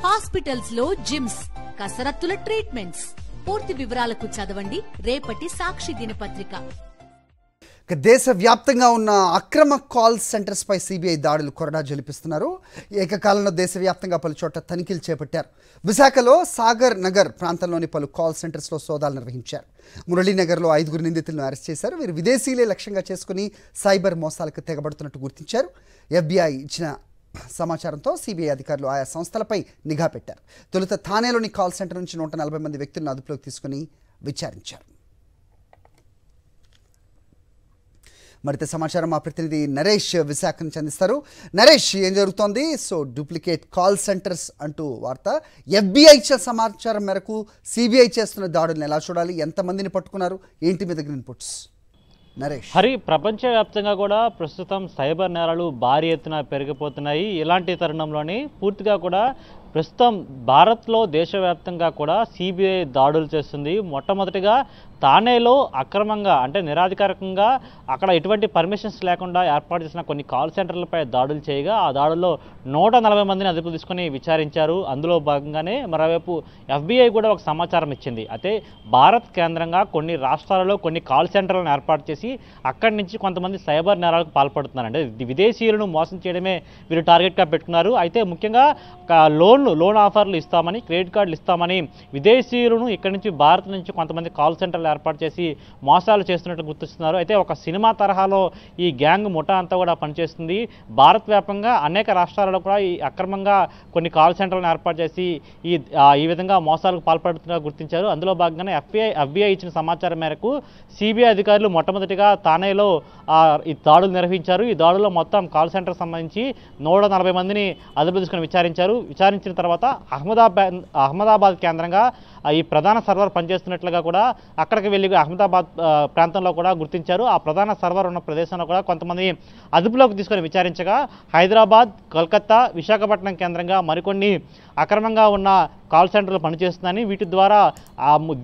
Hospitals లో gyms, కసరత్తుల treatments. పూర్తి వివరాలకు చదవండి రేపటి సాక్షి దినపత్రిక. దేశవ్యాప్తంగా ఉన్న అక్రమ కాల్ సెంటర్స్ పై సిబిఐ దాడులు కొరడా జలిపిస్తున్నారు. ఏకకాలంలో దేశవ్యాప్తంగా పలు చోట్ల తనిఖీలు చేపట్టారు. విశాఖలో సాగర్ నగర్ ప్రాంతంలోని పలు కాల్ సెంటర్స్లో సోదాలు నిర్వహించారు. మురళీనగర్లో 5 నిందితులను అరెస్ట్ చేశారు. వీరు విదేశీయులే లక్ష్యంగా చేసుకుని సైబర్ మోసాలకు తెగబడుతున్నట్టు గుర్తించారు. FBI ఇచ్చిన సమాచారంతో సిబిఐ అధికారులు ఆయా సంస్థలపై నిఘా పెట్టారు. తొలుత థానేలోని కాల్ సెంటర్ నుంచి 140 మంది వ్యక్తులను అదుపులోకి తీసుకుని విచారించారు. మరింత సమాచారం మా ప్రతినిధి నరేష్ విశాఖ నుంచి అందిస్తారు. నరేష్, ఏం జరుగుతోంది? సో డూప్లికేట్ కాల్ సెంటర్స్ అంటూ వార్త. FBI ఇచ్చిన సమాచారం మేరకు సిబిఐ చేస్తున్న దాడులను ఎలా చూడాలి? ఎంతమందిని పట్టుకున్నారు? ఏంటి మీ దగ్గర ఇన్పుట్స్? నరేష్. హరి, ప్రపంచవ్యాప్తంగా కూడా ప్రస్తుతం సైబర్ నేరాలు భారీ ఎత్తున పెరిగిపోతున్నాయి. ఇలాంటి తరుణంలోని పూర్తిగా కూడా ప్రస్తుతం భారత్లో దేశవ్యాప్తంగా కూడా సిబిఐ దాడులు చేస్తుంది. మొట్టమొదటిగా థానేలో అక్రమంగా అంటే నిరాధికారికంగా అక్కడ ఎటువంటి పర్మిషన్స్ లేకుండా ఏర్పాటు చేసిన కొన్ని కాల్ సెంటర్లపై దాడులు చేయగా ఆ దాడుల్లో 140 మందిని అదుపు తీసుకొని విచారించారు. అందులో భాగంగానే మరోవైపు FBI కూడా ఒక సమాచారం ఇచ్చింది. అయితే భారత్ కేంద్రంగా కొన్ని రాష్ట్రాలలో కొన్ని కాల్ సెంటర్లను ఏర్పాటు చేసి అక్కడి నుంచి కొంతమంది సైబర్ నేరాలకు పాల్పడుతున్నారు. అంటే విదేశీయులను మోసం చేయడమే వీరు టార్గెట్గా పెట్టుకున్నారు. అయితే ముఖ్యంగా లోన్ ఆఫర్లు ఇస్తామని, క్రెడిట్ కార్డులు ఇస్తామని విదేశీయులను ఇక్కడి నుంచి భారత్ నుంచి కొంతమంది కాల్ సెంటర్లు ఏర్పాటు చేసి మోసాలు చేస్తున్నట్లు గుర్తిస్తున్నారు. అయితే ఒక సినిమా తరహాలో ఈ గ్యాంగ్ ముఠా అంతా కూడా పనిచేస్తుంది. భారత్ వ్యాప్తంగా అనేక రాష్ట్రాలలో కూడా ఈ అక్రమంగా కొన్ని కాల్ సెంటర్లను ఏర్పాటు చేసి ఈ విధంగా మోసాలకు పాల్పడుతున్నట్లు గుర్తించారు. అందులో భాగంగానే FBI ఇచ్చిన సమాచారం మేరకు సిబిఐ అధికారులు మొట్టమొదటిగా థానేలో ఈ దాడులు నిర్వహించారు. ఈ దాడుల్లో మొత్తం కాల్ సెంటర్ సంబంధించి 140 మందిని అదుపు తీసుకుని విచారించిన తర్వాత అహ్మదాబాద్ కేంద్రంగా ఈ ప్రధాన సర్వర్ పనిచేస్తున్నట్లుగా కూడా అక్కడికి వెళ్ళి అహ్మదాబాద్ ప్రాంతంలో కూడా గుర్తించారు. ఆ ప్రధాన సర్వర్ ఉన్న ప్రదేశంలో కూడా కొంతమంది అదుపులోకి తీసుకొని విచారించగా హైదరాబాద్, కోల్కతా, విశాఖపట్నం కేంద్రంగా మరికొన్ని అక్రమంగా ఉన్న కాల్ సెంటర్లు పనిచేస్తుందని, వీటి ద్వారా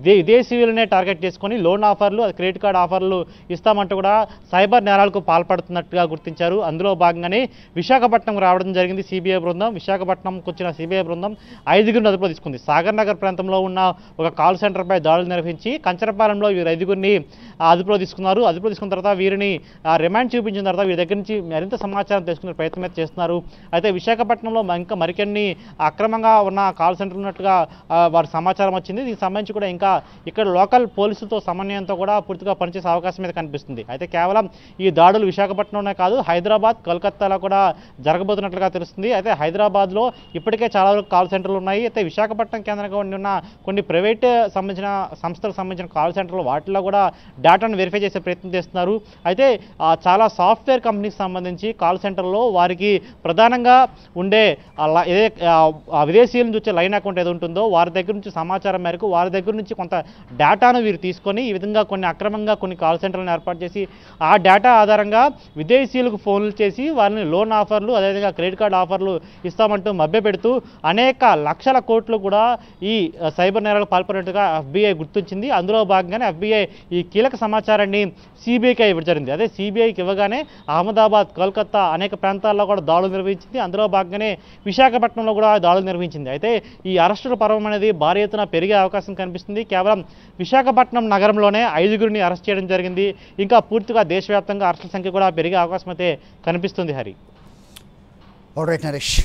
విదేశీయులనే టార్గెట్ చేసుకొని లోన్ ఆఫర్లు, క్రెడిట్ కార్డు ఆఫర్లు ఇస్తామంటూ కూడా సైబర్ నేరాలకు పాల్పడుతున్నట్టుగా గుర్తించారు. అందులో భాగంగానే విశాఖపట్నం రావడం జరిగింది సిబిఐ బృందం. విశాఖపట్నంకు వచ్చిన సిబిఐ బృందం 5 అదుపులో తీసుకుంది. సాగర్ నగర్ ప్రాంతంలో ఉన్న ఒక కాల్ సెంటర్పై దాడులు నిర్వహించి కంచరపాలెంలో వీరు 5 అదుపులో తీసుకున్నారు. అదుపులో తీసుకున్న తర్వాత వీరిని రిమాండ్ చూపించిన తర్వాత వీరి దగ్గర నుంచి మరింత సమాచారం తెలుసుకునే ప్రయత్నం అయితే చేస్తున్నారు. అయితే విశాఖపట్నంలో ఇంకా మరికొన్ని అక్రమంగా ఉన్న కాల్ సెంటర్ ఉన్నట్టుగా వారి సమాచారం వచ్చింది. దీనికి సంబంధించి కూడా ఇంకా ఇక్కడ లోకల్ పోలీసులతో సమన్వయంతో కూడా పూర్తిగా పనిచేసే అవకాశం అయితే కనిపిస్తుంది. అయితే కేవలం ఈ దాడులు విశాఖపట్నంలోనే కాదు, హైదరాబాద్, కోల్కతాలో కూడా జరగబోతున్నట్లుగా తెలుస్తుంది. అయితే హైదరాబాద్లో ఇప్పటికే చాలా వరకు కాల్ సెంటర్లు ఉన్నాయి. అయితే విశాఖపట్నం కేంద్రంగా ఉన్న కొన్ని ప్రైవేట్ సంబంధించిన సంస్థలకు సంబంధించిన కాల్ సెంటర్లు వాటిలో కూడా డేటాను వెరిఫై చేసే ప్రయత్నం చేస్తున్నారు. అయితే చాలా సాఫ్ట్వేర్ కంపెనీకి సంబంధించి కాల్ సెంటర్లో వారికి ప్రధానంగా ఉండే విదేశీయుల నుంచి వచ్చే లైన్ అకౌంట్ ఏది ఉంటుందో వారి దగ్గర నుంచి సమాచారం మేరకు వారి దగ్గర నుంచి కొంత డేటాను వీరు తీసుకొని ఈ విధంగా అక్రమంగా కొన్ని కాల్ సెంటర్లను ఏర్పాటు చేసి ఆ డేటా ఆధారంగా విదేశీయులకు ఫోన్లు చేసి వారిని లోన్ ఆఫర్లు, అదేవిధంగా క్రెడిట్ కార్డు ఆఫర్లు ఇస్తామంటూ మభ్యపెడుతూ అనేక లక్షల కోట్లు కూడా ఈ సైబర్ నేరాలకు పాల్పడినట్టుగా FBI గుర్తించింది. అందులో భాగంగానే FBI ఈ కీలక సమాచారాన్ని సిబిఐకి ఇవ్వడం జరిగింది. అదే సిబిఐకి ఇవ్వగానే అహ్మదాబాద్, కోల్కతా అనేక ప్రాంతాల్లో కూడా దాడులు నిర్వహించింది. అందులో భాగంగానే విశాఖపట్నంలో కూడా దాడులు నిర్వహించింది. అయితే ఈ అరెస్టుల పర్వం అనేది భారీ ఎత్తున పెరిగే అవకాశం కనిపిస్తుంది. కేవలం విశాఖపట్నం నగరంలోనే 5 అరెస్ట్ చేయడం జరిగింది. ఇంకా పూర్తిగా దేశవ్యాప్తంగా అరెస్టుల సంఖ్య కూడా పెరిగే అవకాశం అయితే కనిపిస్తుంది. హరి. ఆల్రైట్ నరేష్.